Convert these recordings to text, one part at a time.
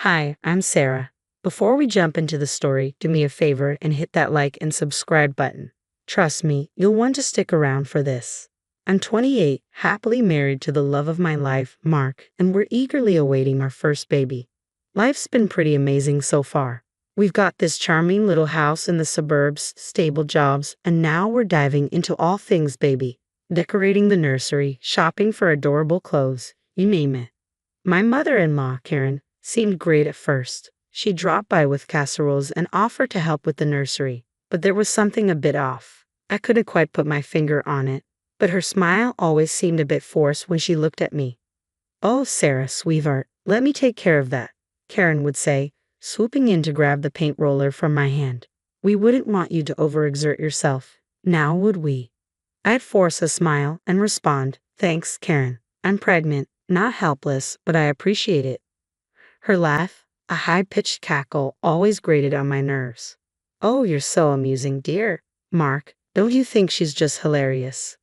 Hi, I'm Sarah. Before we jump into the story, do me a favor and hit that like and subscribe button. Trust me, you'll want to stick around for this. I'm 28, happily married to the love of my life, Mark, and we're eagerly awaiting our first baby. Life's been pretty amazing so far. We've got this charming little house in the suburbs, stable jobs, and now we're diving into all things baby. Decorating the nursery, shopping for adorable clothes, you name it. My mother-in-law, Karen, seemed great at first. She dropped by with casseroles and offered to help with the nursery, but there was something a bit off. I couldn't quite put my finger on it, but her smile always seemed a bit forced when she looked at me. "Oh, Sarah, sweetheart, let me take care of that," Karen would say, swooping in to grab the paint roller from my hand. "We wouldn't want you to overexert yourself, now would we?" I'd force a smile and respond, "Thanks, Karen. I'm pregnant, not helpless, but I appreciate it." Her laugh, a high-pitched cackle, always grated on my nerves. "Oh, you're so amusing, dear. Mark, don't you think she's just hilarious?"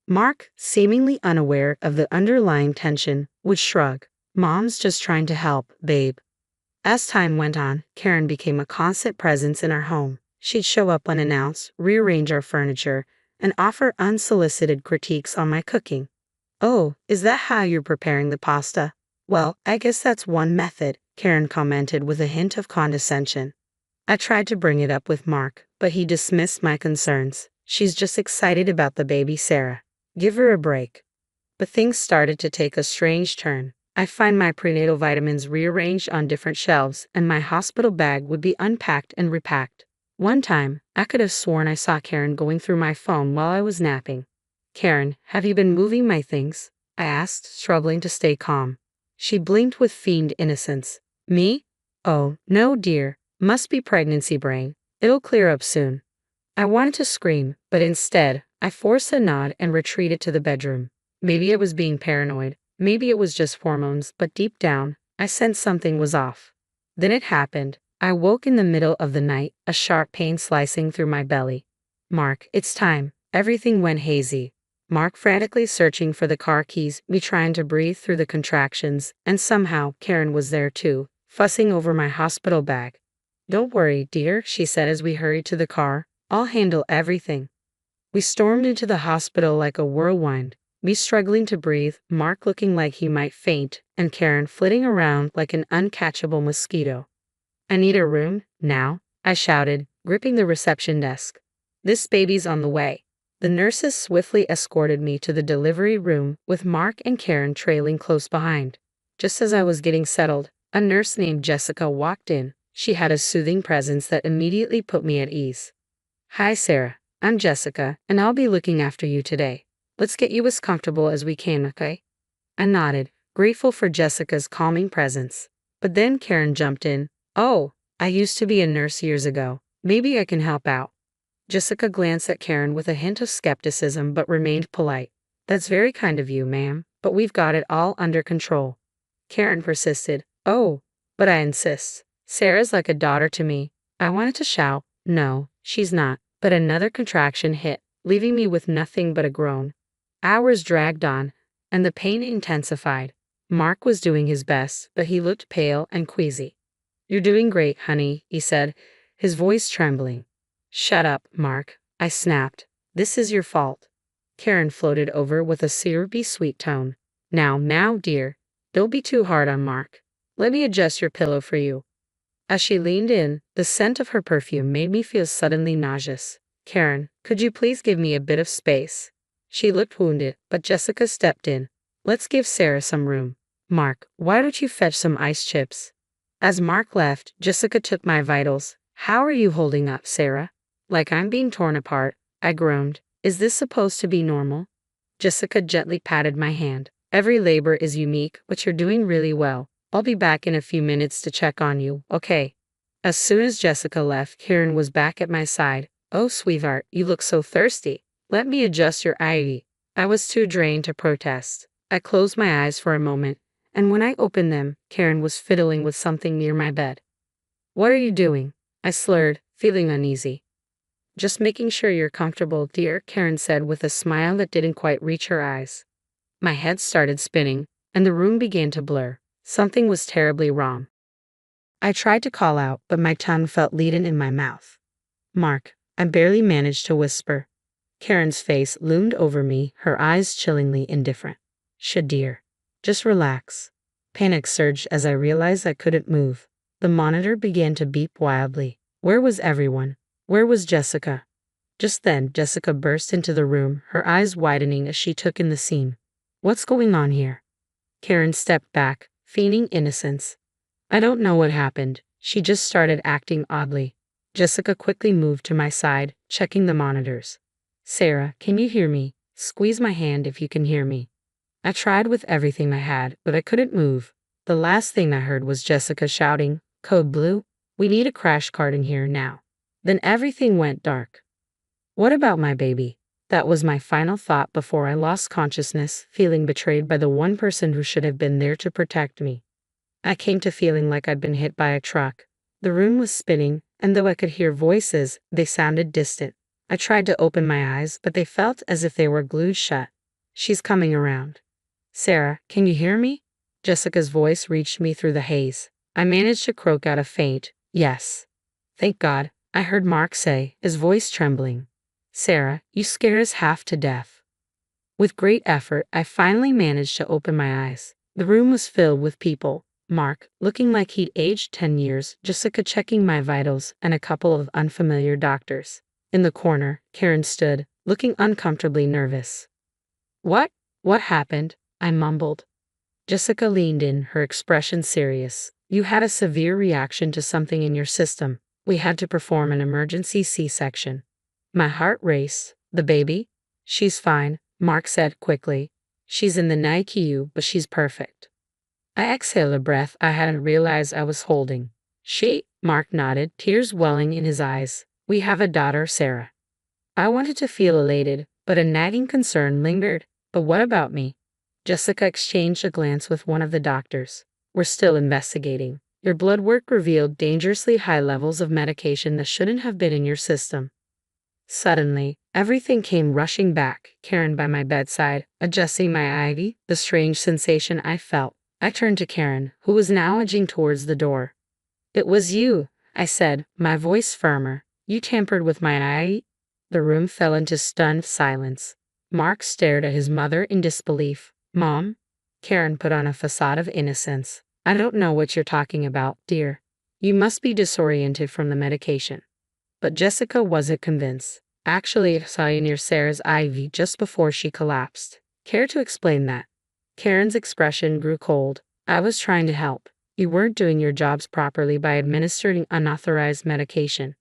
Mark, seemingly unaware of the underlying tension, would shrug. "Mom's just trying to help, babe." As time went on, Karen became a constant presence in our home. She'd show up unannounced, rearrange our furniture, and offer unsolicited critiques on my cooking. "Oh, is that how you're preparing the pasta? Well, I guess that's one method," Karen commented with a hint of condescension. I tried to bring it up with Mark, but he dismissed my concerns. "She's just excited about the baby, Sarah. Give her a break." But things started to take a strange turn. I find my prenatal vitamins rearranged on different shelves, and my hospital bag would be unpacked and repacked. One time, I could have sworn I saw Karen going through my phone while I was napping. "Karen, have you been moving my things?" I asked, struggling to stay calm. She blinked with feigned innocence. "Me? Oh, no, dear. Must be pregnancy brain. It'll clear up soon." I wanted to scream, but instead, I forced a nod and retreated to the bedroom. Maybe I was being paranoid. Maybe it was just hormones, but deep down, I sensed something was off. Then it happened. I woke in the middle of the night, a sharp pain slicing through my belly. "Mark, it's time." Everything went hazy. Mark frantically searching for the car keys, me trying to breathe through the contractions, and somehow Karen was there too, fussing over my hospital bag. "Don't worry, dear," she said as we hurried to the car. "I'll handle everything." We stormed into the hospital like a whirlwind, me struggling to breathe, Mark looking like he might faint, and Karen flitting around like an uncatchable mosquito. "I need a room, now," I shouted, gripping the reception desk. "This baby's on the way." The nurses swiftly escorted me to the delivery room, with Mark and Karen trailing close behind. Just as I was getting settled, a nurse named Jessica walked in. She had a soothing presence that immediately put me at ease. "Hi, Sarah. I'm Jessica, and I'll be looking after you today. Let's get you as comfortable as we can, okay?" I nodded, grateful for Jessica's calming presence. But then Karen jumped in. "Oh, I used to be a nurse years ago. Maybe I can help out." Jessica glanced at Karen with a hint of skepticism but remained polite. "That's very kind of you, ma'am, but we've got it all under control." Karen persisted. "Oh, but I insist. Sarah's like a daughter to me." I wanted to shout, "No, she's not," but another contraction hit, leaving me with nothing but a groan. Hours dragged on, and the pain intensified. Mark was doing his best, but he looked pale and queasy. "You're doing great, honey," he said, his voice trembling. "Shut up, Mark," I snapped. "This is your fault." Karen floated over with a syrupy sweet tone. Now, dear, don't be too hard on Mark. Let me adjust your pillow for you." As she leaned in, the scent of her perfume made me feel suddenly nauseous. "Karen, could you please give me a bit of space?" She looked wounded, but Jessica stepped in. "Let's give Sarah some room. Mark, why don't you fetch some ice chips?" As Mark left, Jessica took my vitals. "How are you holding up, Sarah?" "Like I'm being torn apart," I groaned. "Is this supposed to be normal?" Jessica gently patted my hand. "Every labor is unique, but you're doing really well. I'll be back in a few minutes to check on you, okay?" As soon as Jessica left, Karen was back at my side. "Oh, sweetheart, you look so thirsty. Let me adjust your IV." I was too drained to protest. I closed my eyes for a moment, and when I opened them, Karen was fiddling with something near my bed. "What are you doing?" I slurred, feeling uneasy. "Just making sure you're comfortable, dear," Karen said with a smile that didn't quite reach her eyes. My head started spinning, and the room began to blur. Something was terribly wrong. I tried to call out, but my tongue felt leaden in my mouth. Mark, I barely managed to whisper. Karen's face loomed over me, her eyes chillingly indifferent. Shadir. Just relax. Panic surged as I realized I couldn't move. The monitor began to beep wildly. Where was everyone? Where was Jessica? Just then, Jessica burst into the room, her eyes widening as she took in the scene. What's going on here? Karen stepped back, feigning innocence. I don't know what happened. She just started acting oddly. Jessica quickly moved to my side, checking the monitors. Sarah, can you hear me? Squeeze my hand if you can hear me. I tried with everything I had, but I couldn't move. The last thing I heard was Jessica shouting, Code Blue, we need a crash cart in here now. Then everything went dark. What about my baby? That was my final thought before I lost consciousness, feeling betrayed by the one person who should have been there to protect me. I came to feeling like I'd been hit by a truck. The room was spinning, and though I could hear voices, they sounded distant. I tried to open my eyes, but they felt as if they were glued shut. She's coming around. Sarah, can you hear me? Jessica's voice reached me through the haze. I managed to croak out a faint, yes. Thank God, I heard Mark say, his voice trembling. Sarah, you scare us half to death. With great effort, I finally managed to open my eyes. The room was filled with people. Mark, looking like he'd aged 10 years, Jessica checking my vitals, and a couple of unfamiliar doctors. In the corner, Karen stood, looking uncomfortably nervous. What? What happened? I mumbled. Jessica leaned in, her expression serious. You had a severe reaction to something in your system. We had to perform an emergency C-section. My heart raced. The baby? She's fine, Mark said quickly. She's in the NICU, but she's perfect. I exhaled a breath I hadn't realized I was holding. She? Mark nodded, tears welling in his eyes. We have a daughter, Sarah. I wanted to feel elated, but a nagging concern lingered. But what about me? Jessica exchanged a glance with one of the doctors. We're still investigating. Your blood work revealed dangerously high levels of medication that shouldn't have been in your system. Suddenly, everything came rushing back, Karen by my bedside, adjusting my IV, the strange sensation I felt. I turned to Karen, who was now edging towards the door. It was you, I said, my voice firmer. You tampered with my IV? The room fell into stunned silence. Mark stared at his mother in disbelief. Mom? Karen put on a facade of innocence. I don't know what you're talking about, dear. You must be disoriented from the medication. But Jessica wasn't convinced. Actually, I saw you near Sarah's IV just before she collapsed. Care to explain that? Karen's expression grew cold. I was trying to help. You weren't doing your jobs properly by administering unauthorized medication.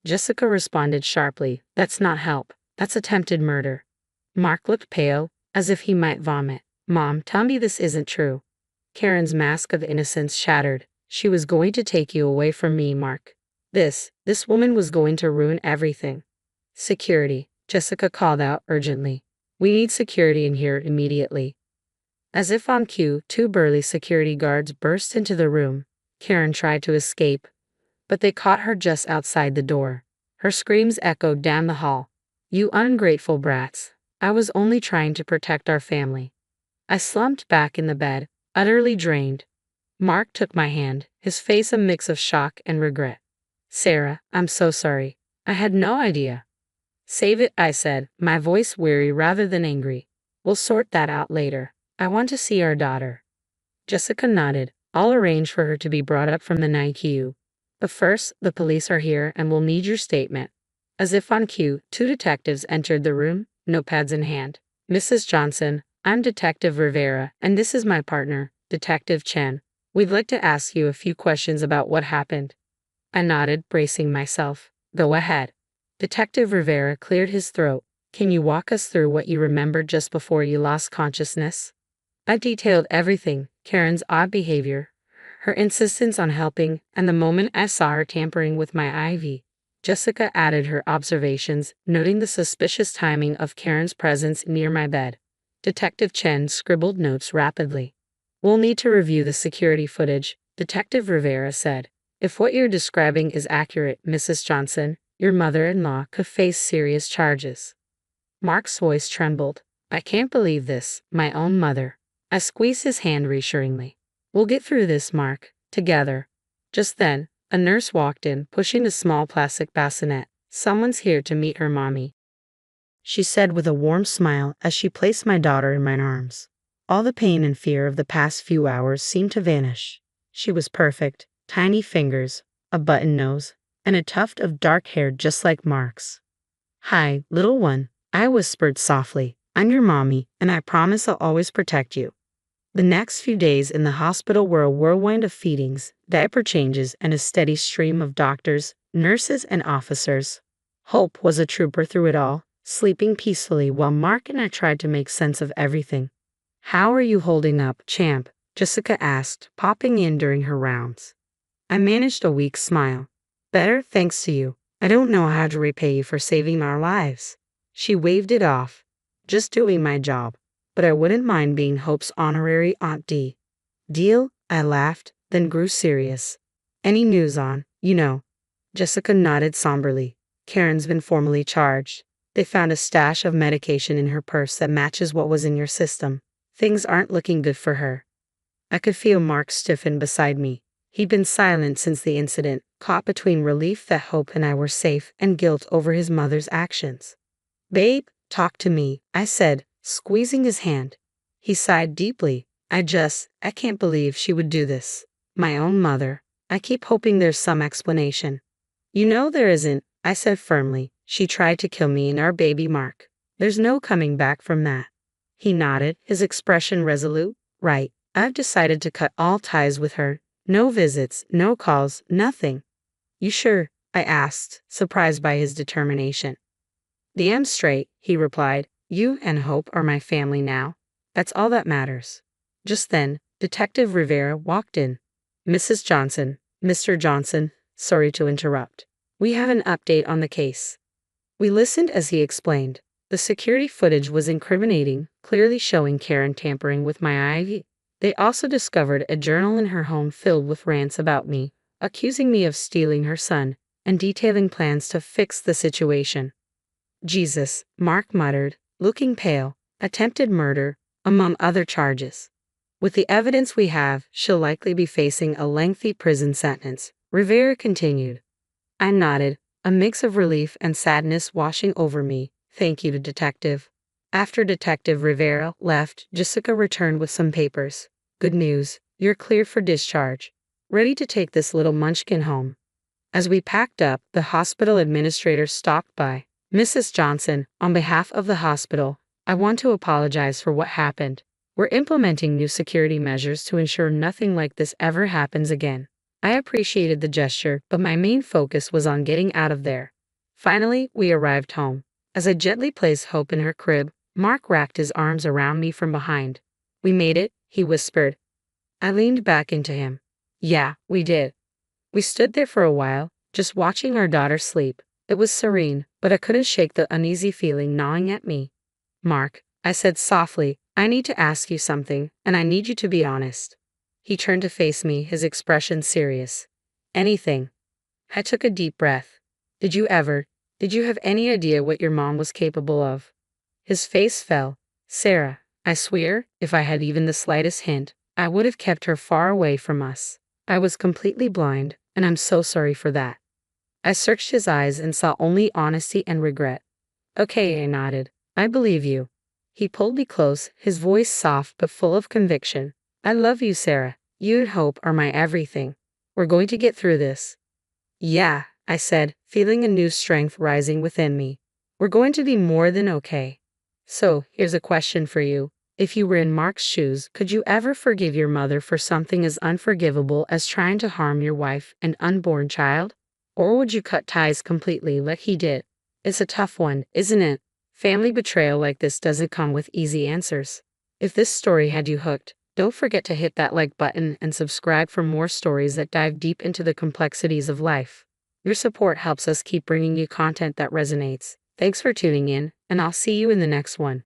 Jessica responded sharply. That's not help. That's attempted murder. Mark looked pale, as if he might vomit. Mom, tell me this isn't true. Karen's mask of innocence shattered. She was going to take you away from me, Mark. This woman was going to ruin everything. Security, Jessica called out urgently. We need security in here immediately. As if on cue, 2 burly security guards burst into the room. Karen tried to escape, but they caught her just outside the door. Her screams echoed down the hall. You ungrateful brats. I was only trying to protect our family. I slumped back in the bed, utterly drained. Mark took my hand, his face a mix of shock and regret. Sarah, I'm so sorry. I had no idea. Save it, I said, my voice weary rather than angry. We'll sort that out later. I want to see our daughter. Jessica nodded. I'll arrange for her to be brought up from the NICU. But first, the police are here and will need your statement. As if on cue, 2 detectives entered the room, notepads in hand. Mrs. Johnson, I'm Detective Rivera, and this is my partner, Detective Chen. We'd like to ask you a few questions about what happened. I nodded, bracing myself. Go ahead. Detective Rivera cleared his throat. Can you walk us through what you remembered just before you lost consciousness? I detailed everything, Karen's odd behavior, her insistence on helping, and the moment I saw her tampering with my IV. Jessica added her observations, noting the suspicious timing of Karen's presence near my bed. Detective Chen scribbled notes rapidly. We'll need to review the security footage, Detective Rivera said. If what you're describing is accurate, Mrs. Johnson, your mother-in-law could face serious charges. Mark's voice trembled. I can't believe this, my own mother. I squeezed his hand reassuringly. We'll get through this, Mark, together. Just then, a nurse walked in, pushing a small plastic bassinet. "Someone's here to meet her mommy," she said with a warm smile as she placed my daughter in my arms. All the pain and fear of the past few hours seemed to vanish. She was perfect, tiny fingers, a button nose, and a tuft of dark hair just like Mark's. "Hi, little one," I whispered softly. "I'm your mommy, and I promise I'll always protect you." The next few days in the hospital were a whirlwind of feedings, diaper changes, and a steady stream of doctors, nurses, and officers. Hope was a trooper through it all, sleeping peacefully while Mark and I tried to make sense of everything. "How are you holding up, champ?" Jessica asked, popping in during her rounds. I managed a weak smile. "Better, thanks to you. I don't know how to repay you for saving our lives." She waved it off. "Just doing my job. But I wouldn't mind being Hope's honorary Aunt D." "Deal?" I laughed, then grew serious. "Any news on, Jessica nodded somberly. "Karen's been formally charged. They found a stash of medication in her purse that matches what was in your system. Things aren't looking good for her." I could feel Mark stiffen beside me. He'd been silent since the incident, caught between relief that Hope and I were safe and guilt over his mother's actions. "Babe, talk to me," I said, squeezing his hand. He sighed deeply. I can't believe she would do this. My own mother. I keep hoping there's some explanation." There isn't," I said firmly. "She tried to kill me and our baby Mark. There's no coming back from that." He nodded, his expression resolute. "Right. I've decided to cut all ties with her. No visits, no calls, nothing." "You sure?" I asked, surprised by his determination. "Damn straight," he replied. "You and Hope are my family now. That's all that matters." Just then, Detective Rivera walked in. "Mrs. Johnson, Mr. Johnson, sorry to interrupt. We have an update on the case." We listened as he explained. The security footage was incriminating, clearly showing Karen tampering with my IV. They also discovered a journal in her home filled with rants about me, accusing me of stealing her son, and detailing plans to fix the situation. "Jesus," Mark muttered, looking pale. "Attempted murder, among other charges. With the evidence we have, she'll likely be facing a lengthy prison sentence," Rivera continued. I nodded, a mix of relief and sadness washing over me. "Thank you, Detective." After Detective Rivera left, Jessica returned with some papers. "Good news, you're clear for discharge. Ready to take this little munchkin home." As we packed up, the hospital administrator stopped by. "Mrs. Johnson, on behalf of the hospital, I want to apologize for what happened. We're implementing new security measures to ensure nothing like this ever happens again." I appreciated the gesture, but my main focus was on getting out of there. Finally, we arrived home. As I gently placed Hope in her crib, Mark wrapped his arms around me from behind. "We made it," he whispered. I leaned back into him. "Yeah, we did." We stood there for a while, just watching our daughter sleep. It was serene, but I couldn't shake the uneasy feeling gnawing at me. "Mark," I said softly, "I need to ask you something, and I need you to be honest." He turned to face me, his expression serious. "Anything." I took a deep breath. Did you have any idea what your mom was capable of?" His face fell. "Sarah, I swear, if I had even the slightest hint, I would have kept her far away from us. I was completely blind, and I'm so sorry for that." I searched his eyes and saw only honesty and regret. "Okay," I nodded. "I believe you." He pulled me close, his voice soft but full of conviction. "I love you, Sarah. You and Hope are my everything. We're going to get through this." "Yeah," I said, feeling a new strength rising within me. "We're going to be more than okay." "So, here's a question for you. If you were in Mark's shoes, could you ever forgive your mother for something as unforgivable as trying to harm your wife and unborn child? Or would you cut ties completely like he did? It's a tough one, isn't it? Family betrayal like this doesn't come with easy answers. If this story had you hooked, don't forget to hit that like button and subscribe for more stories that dive deep into the complexities of life. Your support helps us keep bringing you content that resonates. Thanks for tuning in, and I'll see you in the next one.